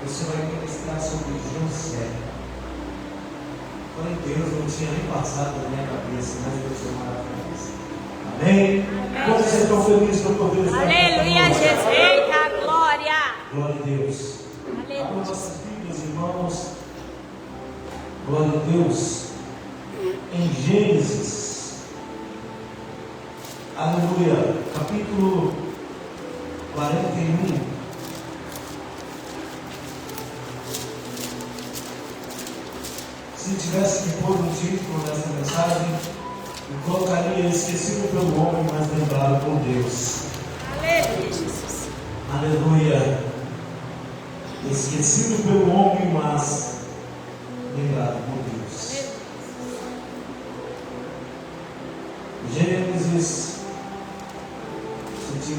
você vai ministrar sobre José. Falei, Deus, não tinha nem passado na minha cabeça, mas Deus é maravilhoso. Amém? Como vocês estão felizes que eu estou feliz? Aleluia, Jesus, eita glória! Glória a Deus. Aleluia. Abra nossas Bíblias, irmãos. Glória a Deus. Em Gênesis, aleluia, capítulo 41. Se tivesse que pôr um título nessa mensagem, eu colocaria esquecido pelo homem, mas lembrado por Deus. Aleluia, Jesus. Aleluia. Esquecido pelo homem, mas lembrado por Deus. Gênesis,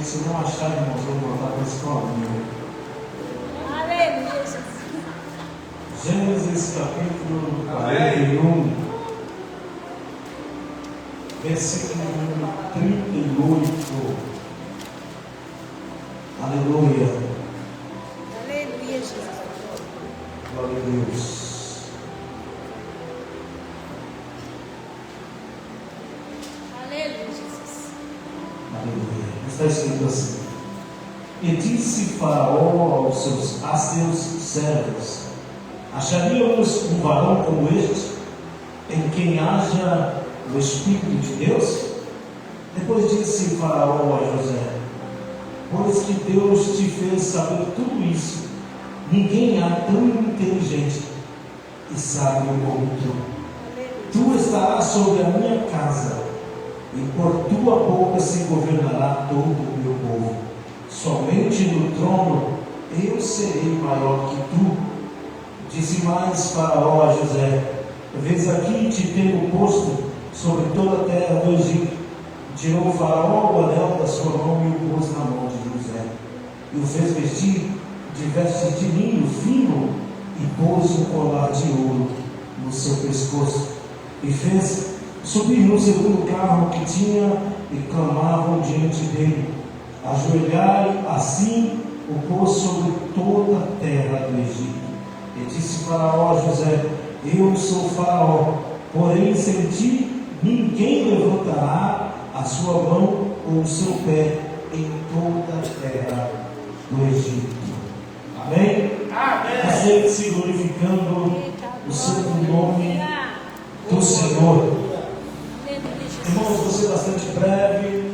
se não achar, irmãos, vou voltar para a escola. Aleluia, Jesus. Gênesis capítulo 41, versículo 38. Aleluia. Aleluia, Jesus. Glória a Deus. Aleluia, Jesus. Aleluia. Está escrito assim: E disse Faraó a seus servos: Acharíamos um varão como este, em quem haja o Espírito de Deus? Depois disse Faraó a José: Pois que Deus te fez saber tudo isso, ninguém há tão inteligente e sábio como tu. Tu estarás sobre a minha casa, e por tua boca se governará todo o meu povo. Somente no trono eu serei maior que tu. Disse mais Faraó a José: Vês aqui te tenho posto sobre toda a terra do Egito. Tirou Faraó o anel da sua mão e o pôs na mão de José, e o fez vestir de vestes de linho fino, e pôs um colar de ouro no seu pescoço, e fez subir no segundo carro que tinha, e clamavam diante dele. Ajoelhai, assim o pôs sobre toda a terra do Egito. E disse Faraó a José: Eu sou Faraó, porém sem ti ninguém levantará a sua mão ou o seu pé em toda a terra do Egito. Amém? Aceite-se glorificando o santo nome do Senhor. Irmãos, vou ser bastante breve.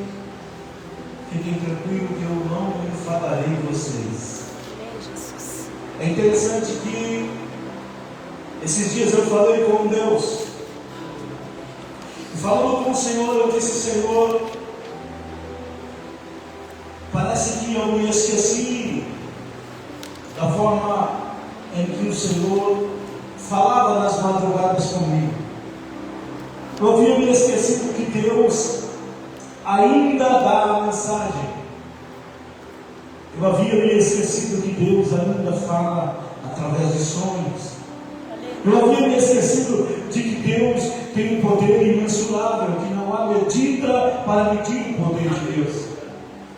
Fiquem tranquilos que eu não enfadarei vocês. É interessante que esses dias eu falei com Deus, e falando com o Senhor, eu disse: Senhor, parece que eu me esqueci da forma em que o Senhor falava nas madrugadas comigo. Eu havia me esquecido que Deus ainda dá a mensagem. Eu havia me esquecido que Deus ainda fala através de sonhos. Eu havia me esquecido de que Deus tem um poder imensurável, que não há medida para medir o poder de Deus.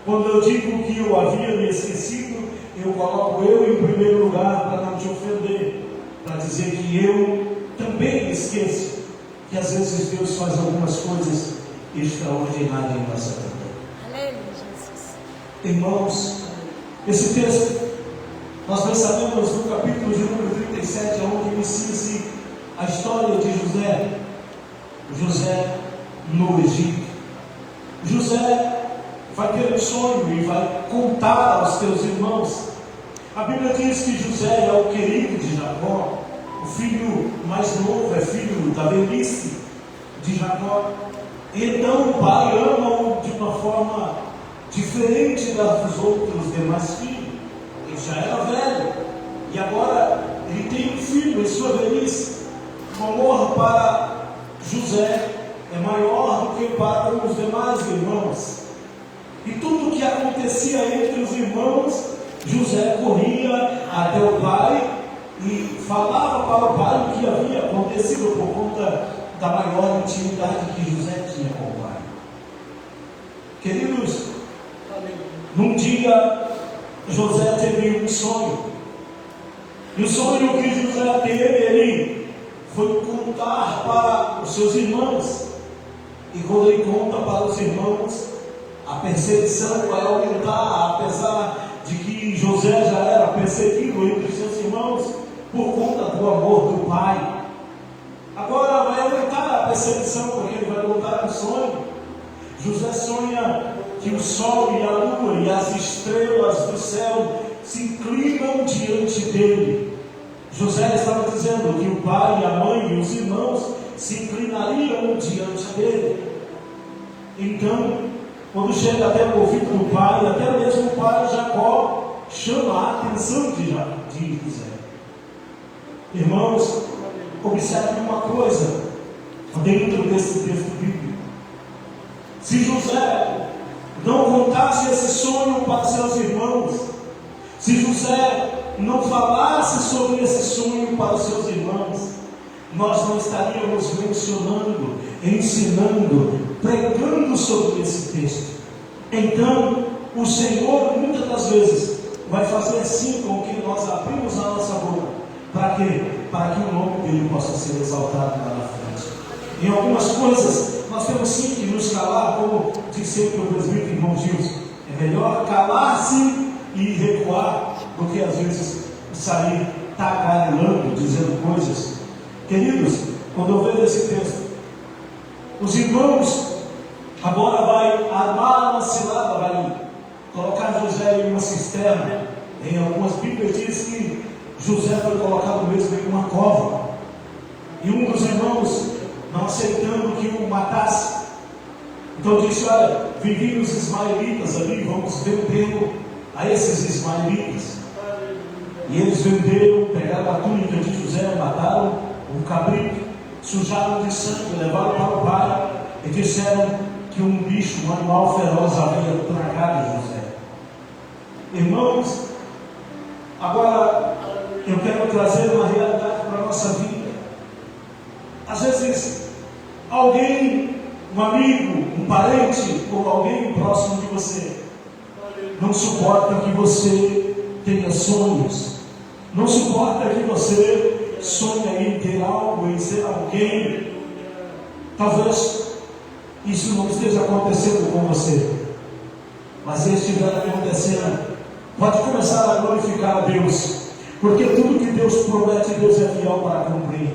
Quando eu digo que eu havia me esquecido, eu coloco eu em primeiro lugar para não te ofender, para dizer que eu também esqueço que às vezes Deus faz algumas coisas extraordinárias em nossa vida. Aleluia, Jesus. Irmãos, esse texto nós bem sabemos no capítulo de número 37, onde inicia-se a história de José. José no Egito. José vai ter um sonho e vai contar aos teus irmãos. A Bíblia diz que José é o querido de Jacó, o filho mais novo, é filho da velhice de Jacó. Então o pai ama-o de uma forma diferente dos outros demais filhos. Ele já era velho e agora ele tem um filho em sua velhice. O amor para José é maior do que para os demais irmãos. E tudo o que acontecia entre os irmãos, José corria até o pai e falava para o pai o que havia acontecido por conta da maior intimidade que José tinha com o pai. Queridos, num dia José teve um sonho. E o sonho que José teve, ele foi contar para os seus irmãos. E quando ele conta para os irmãos, a perseguição vai aumentar, apesar de que José já era perseguido entre seus irmãos por conta do amor do pai. Agora vai aumentar a perseguição, porque ele vai contar um sonho. José sonha que o sol e a lua e as estrelas do céu se inclinam diante dele. José estava dizendo que o pai, a mãe e os irmãos se inclinariam diante dele. Então, quando chega até o ouvido do pai, até mesmo o pai Jacó chama a atenção de José. Irmãos, observe uma coisa dentro desse texto bíblico. Se José não contasse esse sonho para seus irmãos, se José não falasse sobre esse sonho para os seus irmãos, nós não estaríamos mencionando, ensinando, pregando sobre esse texto. Então, o Senhor muitas das vezes vai fazer assim com que nós abrimos a nossa boca. Para quê? Para que o nome dele possa ser exaltado lá na frente. Em algumas coisas, nós temos sim que nos calar, como diz sempre o presbítero irmão Gilson. É melhor calar-se e recuar do que às vezes sair tagarelando, dizendo coisas. Queridos, quando eu vejo esse texto, os irmãos agora vai armar uma cilada, vai colocar José em uma cisterna. Em algumas Bíblias diz que José foi colocado mesmo em uma cova. E um dos irmãos, não aceitando que o matasse, então disse: olha, viviam os ismaelitas ali, vamos vendê-lo a esses ismaelitas. E eles venderam, pegaram a túnica de José, mataram um cabrito, sujaram de sangue, levaram para o pai e disseram que um bicho, um animal feroz havia tragado José. Irmãos, agora eu quero trazer uma realidade para a nossa vida. Às vezes, alguém, um amigo, um parente ou alguém próximo de você não suporta que você tenha sonhos, não suporta que você sonhe em ter algo, em ser alguém. Talvez isso não esteja acontecendo com você, mas se estiver acontecendo, pode começar a glorificar a Deus, porque tudo que Deus promete, Deus é fiel para cumprir.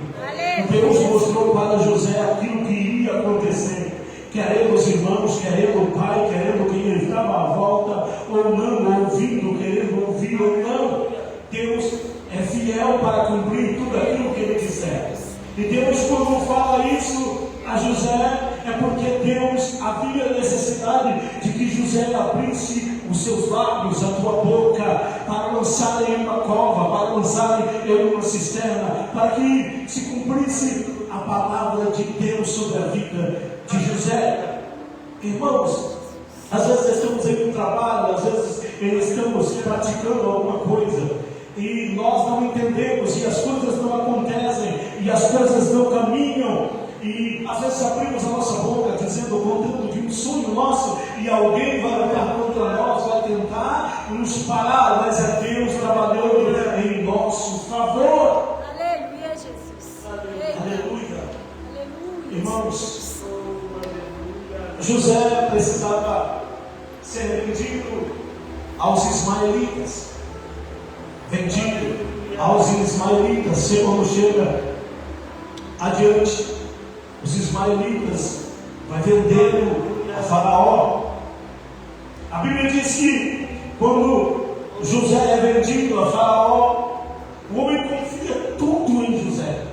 Deus mostrou para José aquilo que iria acontecer, querendo os irmãos, querendo o pai, querendo quem estava à volta, ou não, ouvindo, querendo ouvir ou não. Deus é fiel para cumprir tudo aquilo que Ele disser. E Deus, quando fala isso a José, é porque Deus havia necessidade de que José abrisse os seus lábios, a tua boca, para lançar em uma cova, para lançar em uma cisterna, para que se cumprisse a palavra de Deus sobre a vida de José. Irmãos, às vezes estamos em um trabalho, às vezes estamos praticando alguma coisa e nós não entendemos, e as coisas não acontecem, e as coisas não caminham, e às vezes abrimos a nossa boca dizendo, contando de um sonho nosso, e alguém vai olhar contra nós, vai tentar nos parar, mas é Deus trabalhando em nosso favor. Aleluia, Jesus. Aleluia. Aleluia. Irmãos, José precisava ser vendido aos ismaelitas. Vendido aos ismaelitas. Quando chega adiante, os ismaelitas vai vendê-lo a Faraó. A Bíblia diz que quando José é vendido a Faraó, o homem confia tudo em José.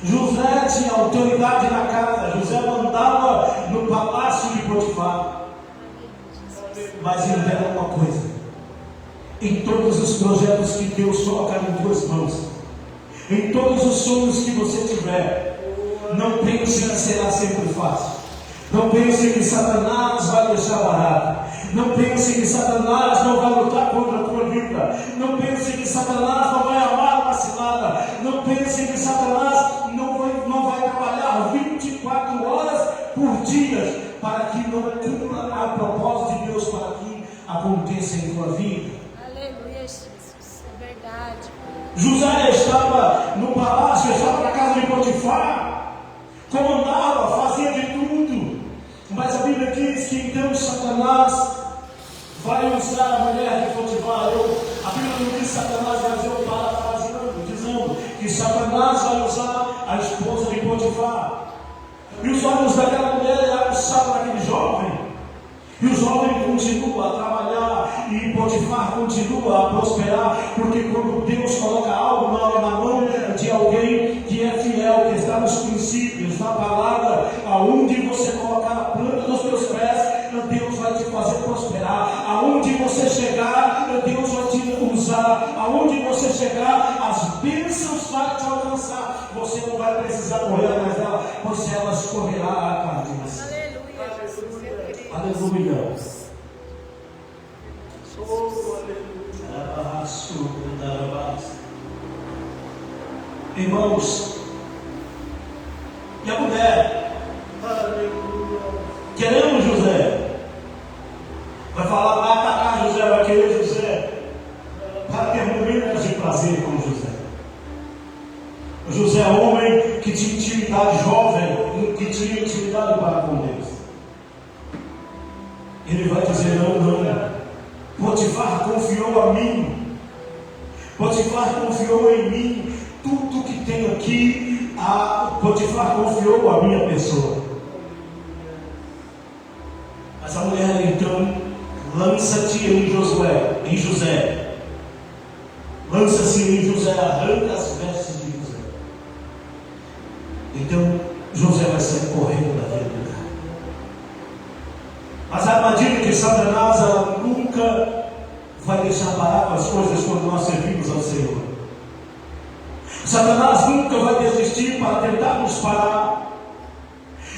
José tinha autoridade na casa, José mandava no palácio de Potifar. Mas entenda uma coisa: em todos os projetos que Deus colocar em tuas mãos, em todos os sonhos que você tiver, não pense que será sempre fácil. Não pense que Satanás vai deixar barato. Não pense que Satanás não vai lutar contra a tua vida. Não pense que Satanás não vai amar uma cilada. Não pense que Satanás não vai trabalhar 24 horas por dia para que não cumpra a propósito de Deus para que aconteça em tua vida. Aleluia, Jesus. É Verdade. José estava no palácio, estava na casa de Potifar, comandava, fazia de tudo. Mas a Bíblia diz que então Satanás vai usar a mulher de Potifar. A Bíblia não diz que Satanás vai usar o parafraseando, dizendo que Satanás vai usar a esposa de Potifar. E os olhos daquela mulher aguçaram naquele jovem. E o jovem continua a trabalhar e Potifar continua a prosperar, porque quando Deus coloca algo na mão de alguém que é fiel, que está nos princípios, na palavra, aonde você colocar a planta dos teus pés, Deus vai te fazer prosperar. Aonde você chegar, Deus vai te usar. Aonde você chegar, as bênçãos vão te alcançar. Você não vai precisar correr atrás dela, pois ela escorrerá atrás de você. Aleluia, Jesus. Eu creio. Aleluia. Irmãos, e a mulher? Queremos José. Vai falar, vai atacar José, vai querer José, para ter momentos de prazer com José. José é homem que tinha intimidade, jovem, que tinha intimidade para com Deus. Ele vai dizer, não. Potifar confiou a mim. Potifar confiou em mim. Tudo que tenho aqui, Potifar confiou a minha pessoa. Mas a mulher então lança-te em José. Lança-se em José, arranca as vestes de José. Então José vai sair correndo daquele lugar. Mas a armadilha de Satanás, ela nunca vai deixar barato as coisas quando nós servimos ao Senhor. Satanás nunca vai desistir para tentar nos parar.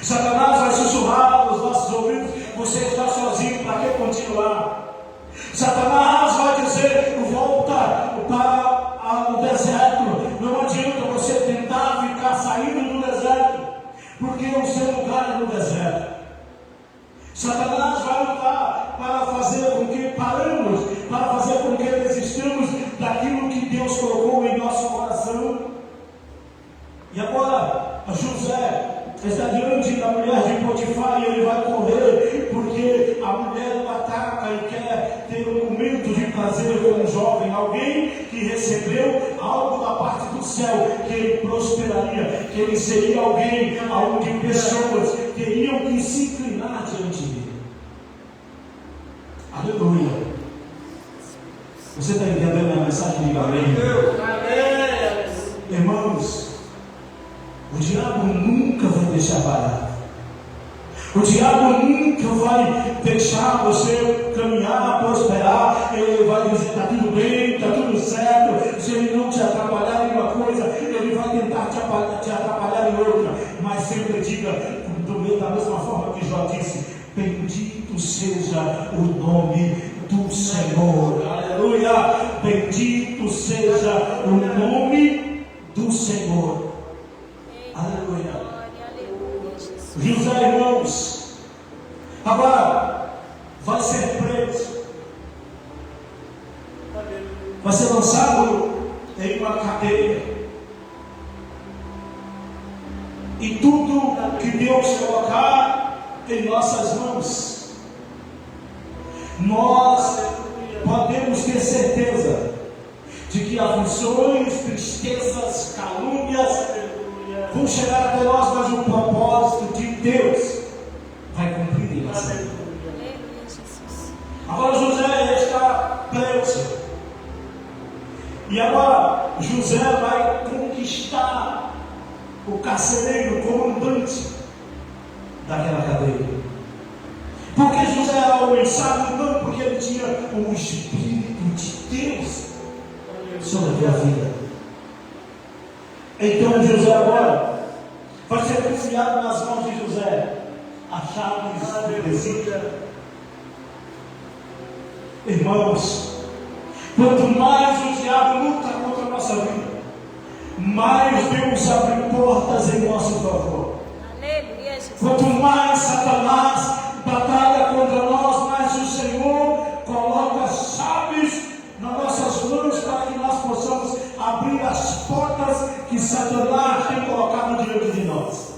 Satanás vai sussurrar nos nossos ouvidos: você está sozinho, para que continuar? Satanás vai dizer: volta para o deserto. Não adianta você tentar ficar saindo do deserto, porque o seu lugar é no deserto. Satanás vai lutar para fazer com que paramos, para fazer com que desistamos daquilo que Deus colocou em nosso coração. E agora, José está diante da mulher de Potifar e ele vai correr, porque a mulher o ataca e quer ter um momento de prazer com um jovem, alguém que recebeu algo da parte do céu, que ele prosperaria, que ele seria alguém onde pessoas teriam que se inclinar diante dele. Aleluia. Você está entendendo a mensagem de amém? Irmãos, o diabo nunca vai deixar barato. O diabo nunca vai deixar você caminhar, prosperar. Ele vai dizer: está tudo bem, está tudo certo. Se ele não te atrapalhar em uma coisa, ele vai tentar te atrapalhar em outra. Mas sempre diga, da mesma forma que Jó disse: bendito seja o nome do Senhor. Aleluia. Bendito seja o nome do Senhor. Aleluia. José, irmãos, agora vai ser preso, vai ser lançado em uma cadeia, e tudo que Deus colocar em nossas mãos, nós podemos ter certeza de que aflições, tristezas, calúnias vão chegar até nós, mas o propósito de Deus vai cumprir em nossa vida. Agora José está preso, e agora José vai conquistar o carcereiro, o comandante daquela cadeia. Porque José era homem sábio? Não, porque ele tinha o Espírito de Deus sobre a vida. Então José agora vai ser confiado nas mãos de José as chaves do presídio. Irmãos, quanto mais o diabo luta contra a nossa vida, mais Deus abre portas em nosso favor. Aleluia, Jesus. Quanto mais Satanás batalha contra nós, mais o Senhor coloca chaves nas nossas mãos para que nós possamos que Satanás tem colocado diante de nós.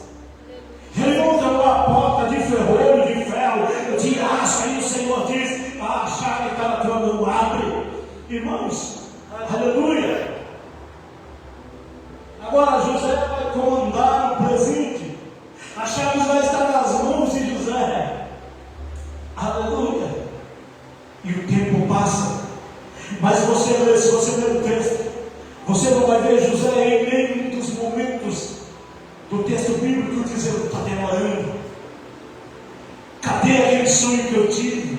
Ele não tem uma porta de ferrolho, de ferro, de aço, aí o Senhor diz, a chave está na tua mão, abre. Irmãos, aleluia. Agora José vai comandar o presente. A chave vai estar nas mãos de José. Aleluia. E o tempo passa. Mas se você ler o texto, você não vai ver José em nenhum dos momentos do texto bíblico dizendo, está demorando. Cadê aquele sonho que eu tive?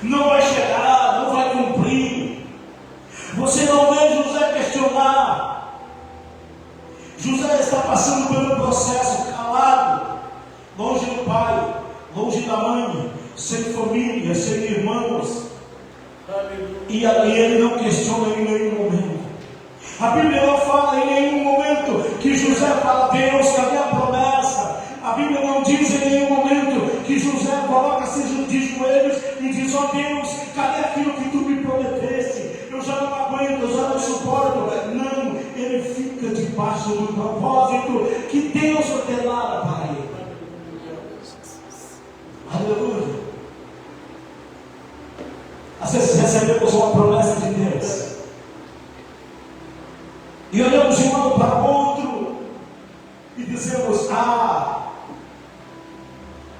Não vai chegar, não vai cumprir. Você não vê José questionar. José está passando pelo processo calado, longe do pai, longe da mãe, sem família, sem irmãos. E ele não questiona em nenhum momento. A Bíblia não fala em nenhum momento que José fala, Deus, cadê a promessa? A Bíblia não diz em nenhum momento que José coloca-se de joelhos e diz, ó Deus, cadê aquilo que tu me prometeste? Eu já não aguento, eu já não suporto. Não, ele fica debaixo do propósito que Deus ordenara para ele. Aleluia. Às vezes recebemos uma promessa de Deus e olhamos de um lado para o outro e dizemos,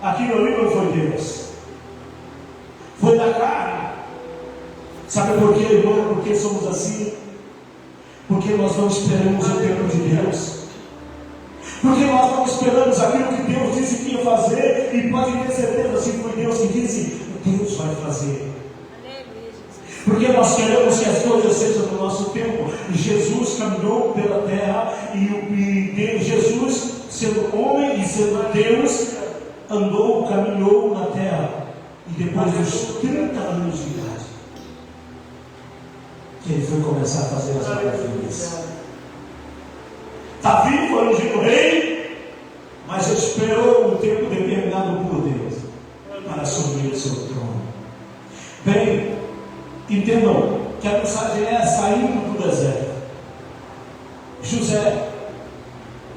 aquilo ali não foi Deus, foi da carne. Sabe por quê, irmão? Por que somos assim? Porque nós não esperamos o tempo de Deus. Porque nós não esperamos aquilo que Deus disse que ia fazer. E pode ter certeza, se foi Deus que disse, Deus vai fazer. Porque nós queremos que as coisas sejam no nosso tempo. Jesus caminhou pela terra e Jesus, sendo homem e sendo Deus, andou, caminhou na terra. E depois dos 30 anos de idade, que ele foi começar a fazer as maravilhas. Davi foi ungido rei, mas esperou um tempo determinado por Deus para assumir o seu trono. Bem, entendam que a mensagem é saindo do deserto. José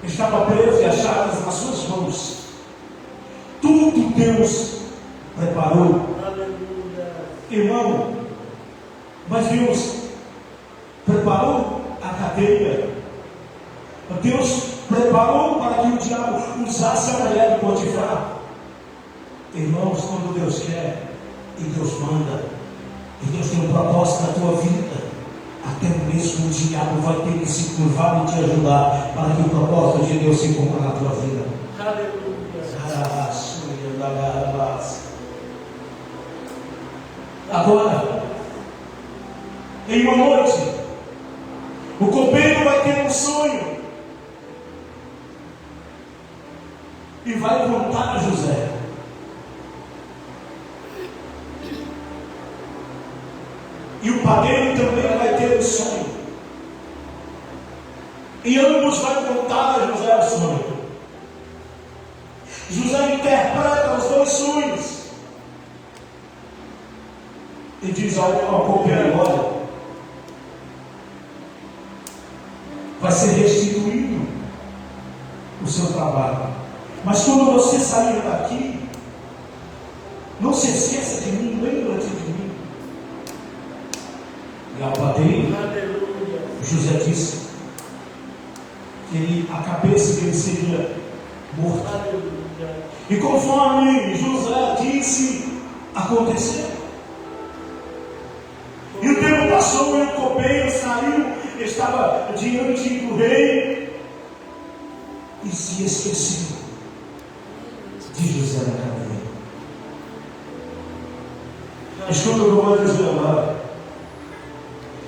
estava preso e as chaves nas suas mãos. Tudo Deus preparou. Irmão, mas Deus preparou a cadeia. Deus preparou para que o diabo usasse a mulher de Potifar. Irmãos, quando Deus quer e Deus manda, e Deus tem um propósito na tua vida, até mesmo o diabo vai ter que se curvar e te ajudar para que o propósito de Deus se cumpra na tua vida. Agora, em uma noite, o copeiro vai ter um sonho e vai contar a José. E o padeiro também vai ter um sonho. E ambos vão contar a José o sonho. José interpreta os dois sonhos e diz ao copeiro, olha, vai ser restituído o seu trabalho. Mas quando você sair daqui, não se esqueça de mim, lembra-te de mim. E ao padeiro, José disse que a cabeça dele seria morta. E conforme José disse, aconteceu. E o tempo passou e o copeiro saiu, estava diante do rei e se esqueceu de José na cadeia. Escuta o que eu vou dizer agora.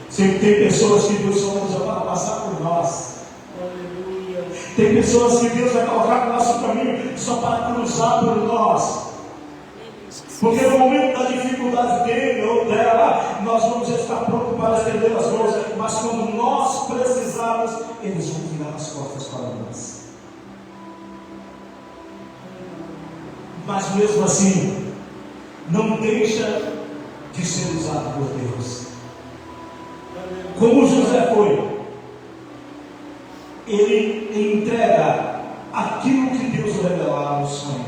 Sempre tem pessoas que Deus só usa para passar por nós. Tem pessoas que Deus vai colocar no nosso caminho só para cruzar por nós. Porque no momento da dificuldade dele ou dela, nós vamos estar prontos para estender as mãos. Mas quando nós precisarmos, eles vão virar as costas para nós. Mas mesmo assim, não deixa de ser usado por Deus. Como José foi. ele entrega aquilo que Deus revelar no sonho.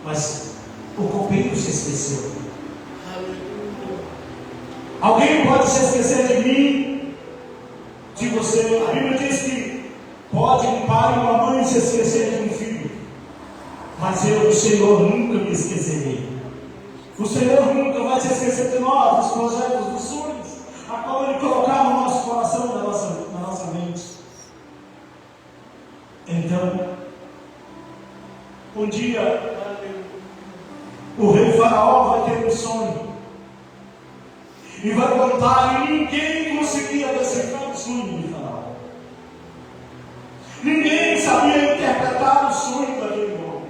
Mas o copeiro se esqueceu. Alguém pode se esquecer de mim, de você. A Bíblia diz que pode um pai e uma mãe se esquecer de um filho, mas eu, o Senhor, nunca me esquecerei. O Senhor nunca vai se esquecer de nós, dos projetos, dos sonhos, a qual Ele colocar no nosso coração, na nossa mente. Então, um dia, o rei Faraó vai ter um sonho e vai contar, e ninguém conseguia decifrar o sonho de Faraó. Ninguém sabia interpretar o sonho daquele homem.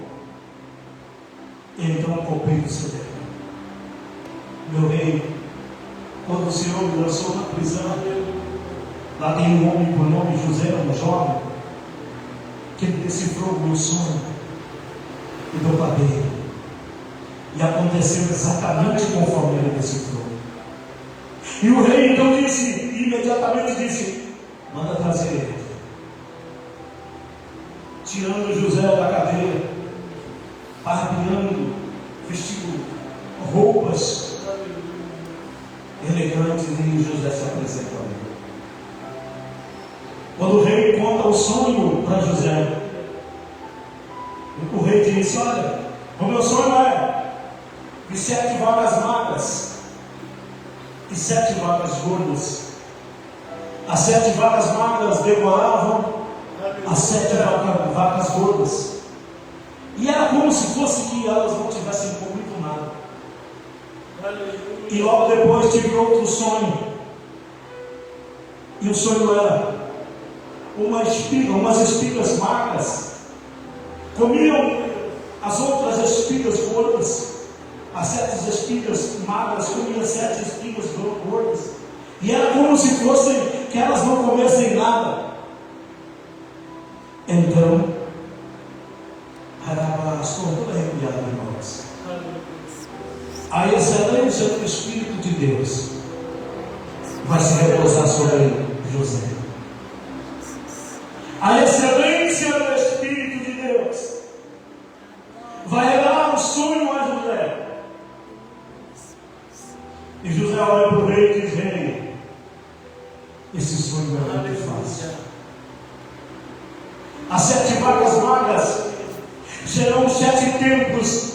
Então o copeiro se lembra: meu rei, quando o Senhor me lançou na prisão, lá tem um homem por nome José, um jovem, que ele decifrou o meu sonho e do padeiro. E aconteceu exatamente conforme ele decifrou. E o rei então imediatamente disse: manda trazer ele. Tirando José da cadeira, barbeando, vestindo roupas elegantes, e José se apresenta a ele. Quando o rei conta o sonho para José, o rei disse: olha, o meu sonho é de 7 vacas magras e 7 vacas gordas. As 7 vacas magras devoravam as 7 vacas gordas. E era como se fosse que elas não tivessem comido nada. E logo depois tive outro sonho. E o sonho era umas espigas magras comiam as outras espigas gordas. As 7 espigas magras comiam 7 espigas gordas. E era como se fossem que elas não comessem nada. Então, estou toda arrepiada, irmãos. A excelência do Espírito de Deus vai se repousar sobre José. A excelência do Espírito de Deus vai revelar um sonho a José. E José olha para o rei e diz: rei, esse sonho é muito fácil. As 7 vacas magras serão 7 tempos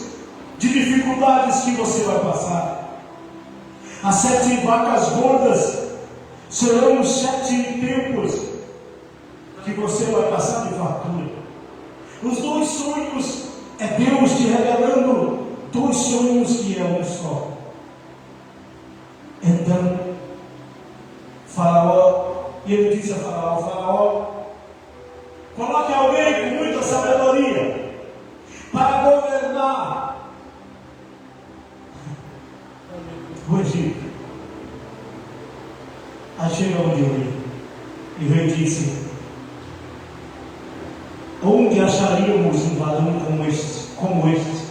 de dificuldades que você vai passar. As 7 vacas gordas serão 7 tempos que você vai passar de fartura. Os 2 sonhos é Deus te revelando 2 sonhos que é um só. Então, Faraó, e ele disse a Faraó: Faraó, coloque alguém com muita sabedoria para governar o Egito. Aí chega onde o rei, e o rei disse: onde acharíamos um varão como este,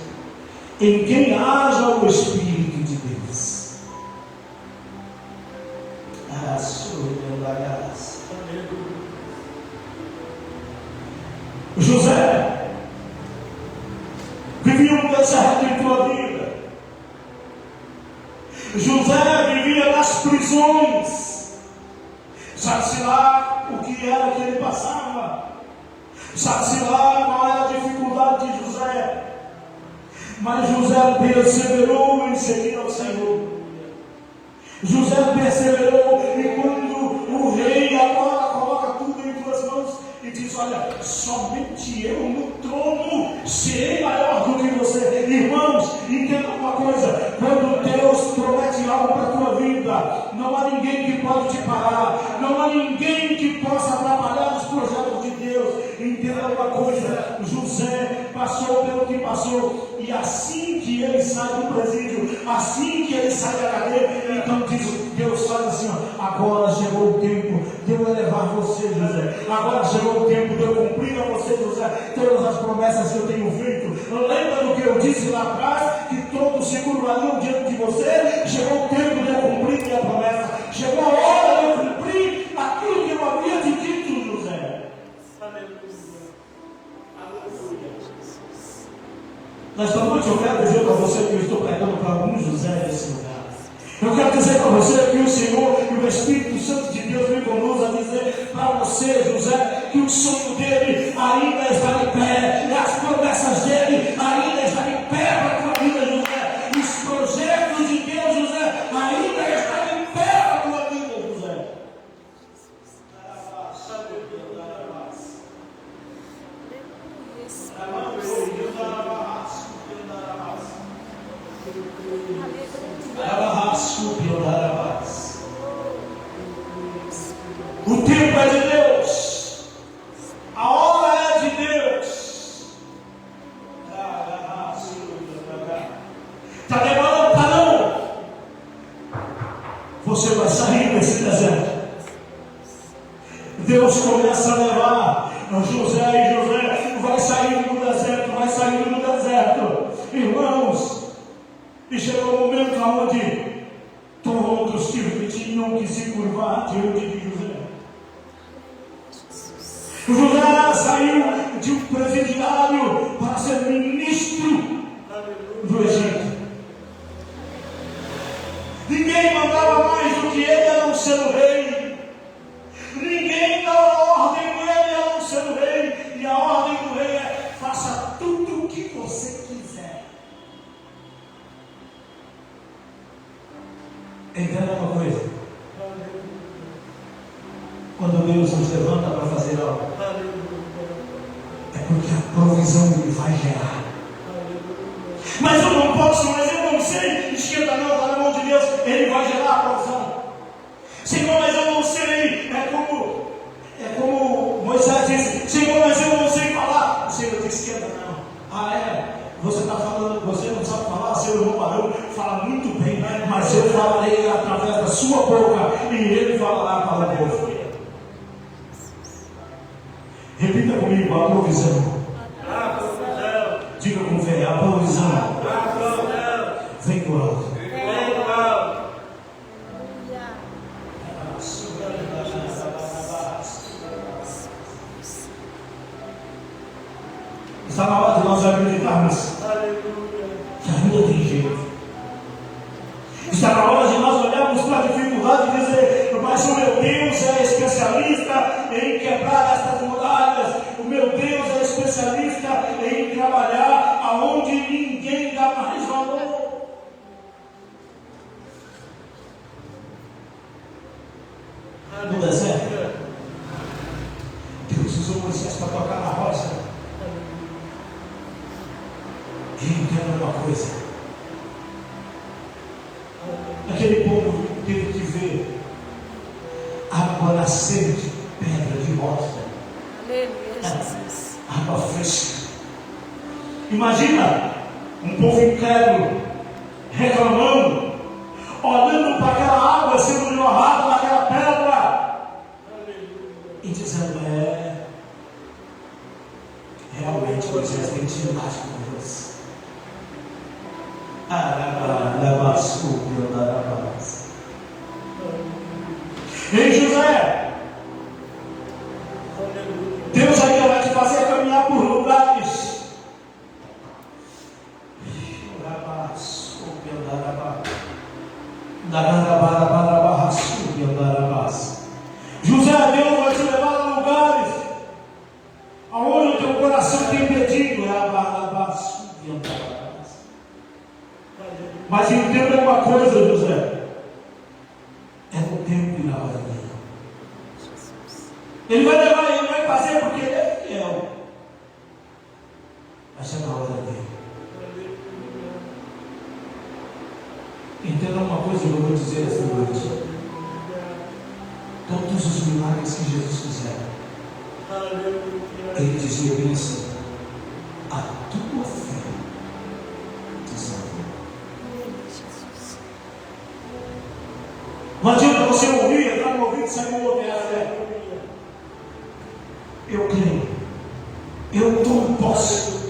em quem haja o Espírito de Deus? José vivia um deserto em tua vida. José vivia nas prisões. Sabe-se lá o que era que ele passava. Sabe-se lá qual era a dificuldade de José. Mas José perseverou em seguir ao Senhor. José perseverou, e quando o rei agora coloca tudo em tuas mãos e diz: olha, somente eu no trono serei maior do que você. Irmãos, entenda uma coisa: quando Deus promete algo para a tua vida, não há ninguém que pode te parar, não há ninguém que possa atrapalhar os projetos de Deus. Entenda uma coisa: José passou pelo que passou, e assim que ele sai do presídio, assim que ele sai da cadeia, então Deus faz assim: ó, agora chegou o tempo de eu elevar você, José. Agora chegou o tempo de eu cumprir a você, José, todas as promessas que eu tenho feito. Lembra do que eu disse lá atrás, que todos se curvariam diante de você? Chegou o tempo de eu cumprir minha promessa. Chegou a hora de eu cumprir aquilo que eu havia te dito, Nesta noite eu quero dizer para você que eu estou pregando para alguns José nesse lugar. Eu quero dizer para você que o Senhor e o Espírito Santo de Deus me conduz a dizer para você, José, que o sonho dele ainda está em pé, e as promessas dele ainda estão em pé para a tua vida, José. Os projetos de Deus, José, ainda estão em pé para a tua vida, José. O tempo é de Deus, a hora é de Deus. Está demorando para não. Você vai sair desse deserto. Deus começa a levar José, e José vai sair do deserto, vai sair do deserto, irmãos. E chegou o momento onde todos tinham que se curvar diante de José. José saiu de um presidiário para ser ministro do Egito. Ninguém mandava mais do que ele a não ser o rei. Ninguém dava ordem com ele a não ser o rei. E a ordem do rei é: faça tudo o que você quiser. Entenda uma coisa. Quando Deus nos levanta para fazer algo, é porque a provisão Ele vai gerar. Mas eu não posso, mas eu não sei. Esquenta não, está na mão de Deus. Ele vai gerar a provisão. Senhor, mas eu não sei. É como Moisés disse: Senhor, mas eu não sei falar. O Senhor disse: esquenta não. Ah, é? Você está falando, você não sabe falar, seu irmão Barão fala muito bem, mas eu falarei através da sua boca e ele falará para o povo. Repita comigo: a provisão. Diga com fé: a provisão vem do alto. Está na hora de nós acreditarmos que ainda tem jeito. Está na hora de nós olharmos para a dificuldade e dizer: mas o meu Deus é especialista em quebrar estas muralhas. O meu Deus é especialista em trabalhar aonde ninguém dá mais valor. No deserto, Deus usou Moisés para tocar na rocha. E entenda uma coisa: aquele povo teve que ver água nascer de pedra, de rocha. Aleluia, Jesus. Água fresca. Imagina um povo incrédulo reclamando, olhando para aquela água sendo jorrada naquela pedra e dizendo: realmente Moisés tem intimidade com Deus. Ei, José, Deus ainda vai te fazer caminhar por lugares. José, Deus vai te levar a lugares aonde o teu coração tem pedido. Mas entenda uma coisa, José: é no tempo e na hora dele. Ele vai levar, ele vai fazer porque ele é fiel. Mas é na hora dele. Entenda uma coisa que eu vou dizer esta noite: todos os milagres que Jesus fizeram, ele dizia bem assim: a tua fé te salvou. Não adianta você ouvir, entrar no ouvido e sair no outro. Eu creio, eu tomo posse.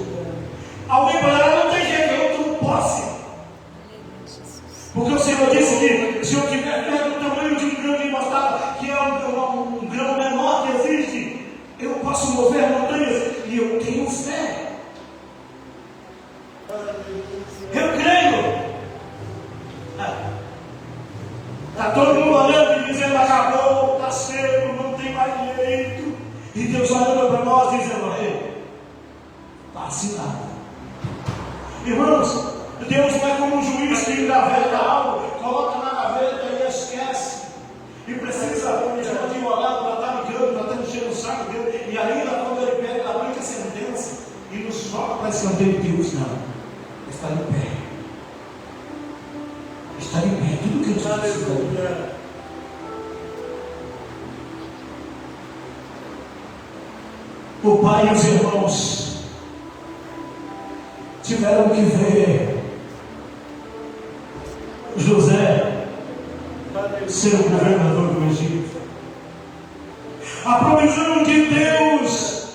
Alguém falará: não tem jeito, eu tomo posse. Porque o Senhor disse que se eu tiver fé do tamanho de um grão de mostarda, que é um grão menor que existe, eu posso mover montanhas. E eu tenho fé. todo mundo olhando e dizendo: acabou, está cedo, não tem mais jeito. E Deus olhando para nós dizendo: ei, está assinado. Irmãos, Deus não é como um juiz que engaveta algo, coloca na gaveta e esquece. E precisa de um advogado para estar ligando, para estar enchendo o saco dele. E ainda quando ele pega, ele aplica a sentença e nos joga para escanteio de Deus. Não, está em pé. Está em pé. Tudo que eu disse. O pai e os irmãos tiveram que ver José ser o governador do Egito. A provisão de Deus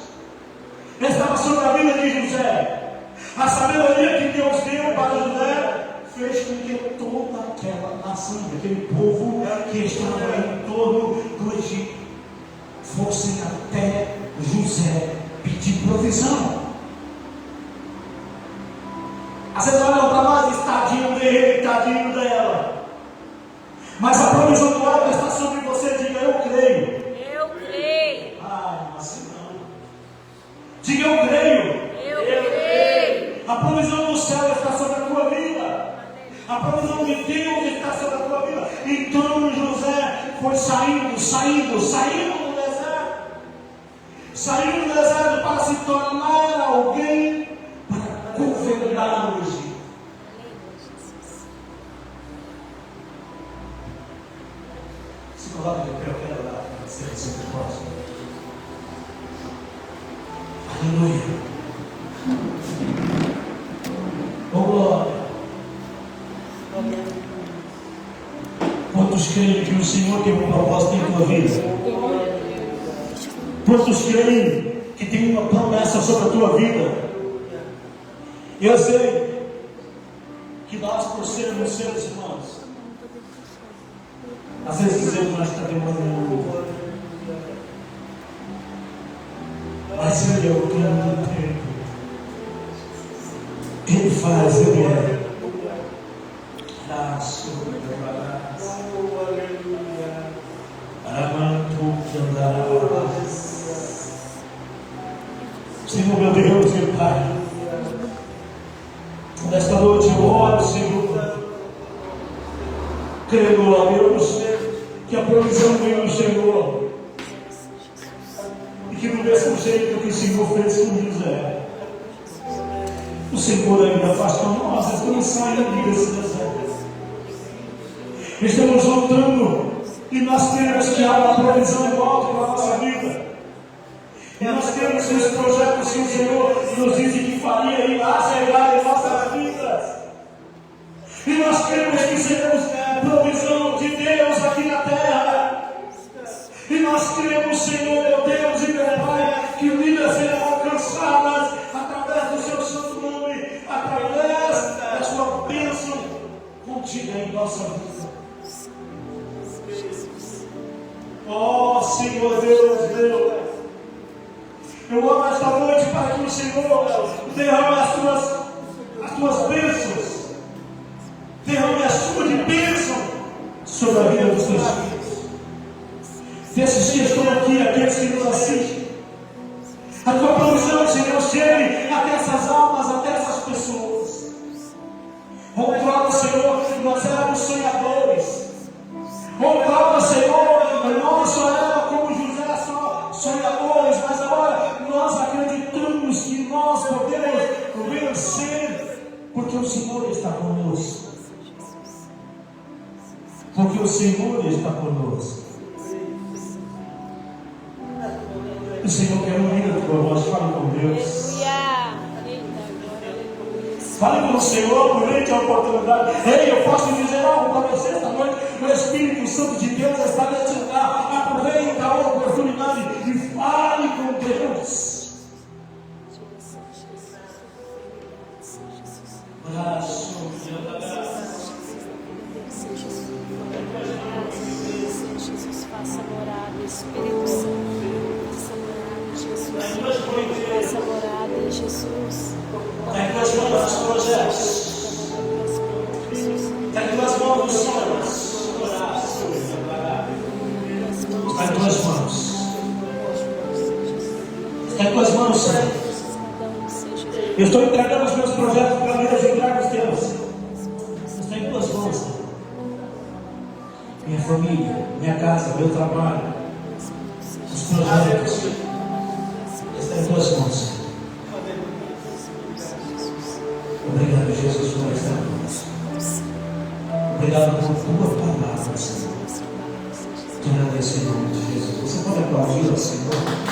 estava sobre a vida de José. A sabedoria que Deus deu para José fez com que toda aquela nação, aquele povo que estava em torno do Egito, fossem até José pedir provisão. Vocês olham para nós, tadinho dele, tadinho dela. Mas a provisão do alto está sobre você. Diga: eu creio. Eu creio. Ai, assim não. Diga: eu creio. Eu creio. A provisão do céu está sobre a tua vida. A provisão de Deus está sobre a tua vida. Então José foi saindo do deserto. Saiu do deserto para se tornar alguém para governar o Egito. Se coloca de pé, eu quero orar para ser esse propósito. Aleluia. Oh, glória. Quantos creem que o Senhor tem um propósito em tua vida? Quantos creem que tem uma promessa sobre a tua vida? Eu sei que nós, por sermos seres humanos, às vezes dizemos: nós está demorando. Mas Ele é o plano do tempo. Ele faz, Ele é. Senhor, meu Deus, meu Pai, nesta noite eu oro, Senhor, crendo, ó Deus, que a provisão vem do Senhor, e que do mesmo jeito que o Senhor fez com José, o Senhor ainda faz com nós. Estamos saindo desse deserto, estamos voltando, e nós queremos que haja uma provisão igual para a nossa vida. E nós temos os projetos que o Senhor nos disse que faria e acelerar em nossas vidas. E nós queremos que sejamos provisão de Deus aqui na terra. E nós queremos, Senhor, meu Deus e meu Pai, que vidas serão alcançadas através do seu santo nome, através da sua bênção contida em nossa vida. Oh, Senhor Deus, meu, eu oro esta noite para que o Senhor derrame as tuas bênçãos, derrame a chuva de bênção sobre a vida dos teus filhos, desses que estão aqui, aqueles que nos assistem. A tua provisão, Senhor, chegue até essas almas, até essas pessoas. Outrora, Senhor, nós éramos sonhadores. Outrora, Senhor, nós só éramos como José, só sonhadores, mas agora nós acreditamos que nós podemos vencer, porque o Senhor está conosco. Porque o Senhor está conosco. O Senhor quer ouvir a tua voz. Fale com Deus. Fale com o Senhor, aproveite a oportunidade. Ei, eu posso dizer algo para você esta noite. O Espírito Santo de Deus está neste lugar. Aproveite a oportunidade e fale com Deus. Jesus, faça morada, Espírito Santo, faça morada, Jesus, faça morada em Jesus. Está em tuas mãos os projetos. Está em tuas mãos os sonhos. mãos, Senhor. Eu estou entregando os meus projetos para mim ajudar os teus. Está em tuas mãos, Senhor. Minha família, minha casa, meu trabalho, os projetos. Está em tuas mãos, Senhor. Obrigado, Jesus, por esta noite. Obrigado por tua palavra, Senhor. Te agradeço em nome de Jesus. Você pode aplaudir ao Senhor?